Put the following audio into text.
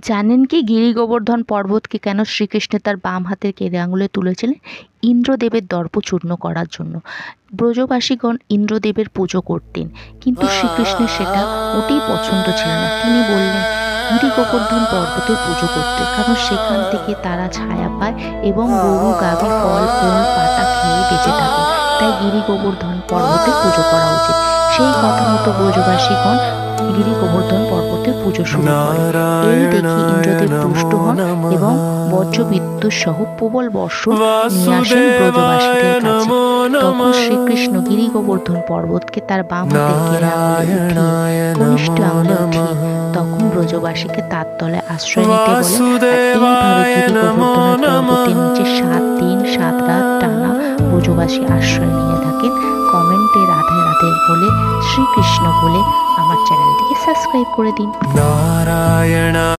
জানেন কি গিরি গোবর্ধন পর্বতকে কেন শ্রীকৃষ্ণ তার বাম হাতের কেড়ে আঙুলে তুলেছিলেন? ইন্দ্রদেবের দর্প চূর্ণ করার জন্য। ব্রজবাসীগণ ইন্দ্রদেবের পুজো করতেন, কিন্তু শ্রীকৃষ্ণের সেটা মোটেই পছন্দ ছিল না। তিনি বললেন গিরি গোবর্ধন পর্বতের পুজো করতে, কারণ সেখান থেকে তারা ছায়া পায় এবং গরু গাভী ফল মূল পাতা খেয়ে বেঁচে থাকে। তাই গিরি গোবর্ধন পর্বতের পুজো করা উচিত। সেই কথা মতো ব্রজবাসীগণ গিরি গোবর্ধন পর্বতের পুজো শুরু করে। এই দেখে ইন্দ্রদেব তুষ্ট হন এবং বজ্রবিদ্যুৎ সহ প্রবল বর্ষণ নিয়ে আসেন ব্রজবাসীদের কাছে। তখন শ্রীকৃষ্ণ গিরি গোবর্ধন পর্বতকে তার বাম হাতের কেড়ে আঙুলে উঠিয়ে কনিষ্ঠ আঙুলে উঠিয়ে তখন ব্রজবাসীকে তার তলায় আশ্রয় নিতে বলে। আর এইভাবে গিরি গোবর্ধনের পর্বতের নিচে 7 দিন 7 রাত টানা ব্রজবাসী আশ্রয় নিয়ে থাকেন। কমেন্টে রাধে রাধে বলে, শ্রীকৃষ্ণ বলে আমার চ্যানেলটিকে সাবস্ক্রাইব করে দিন।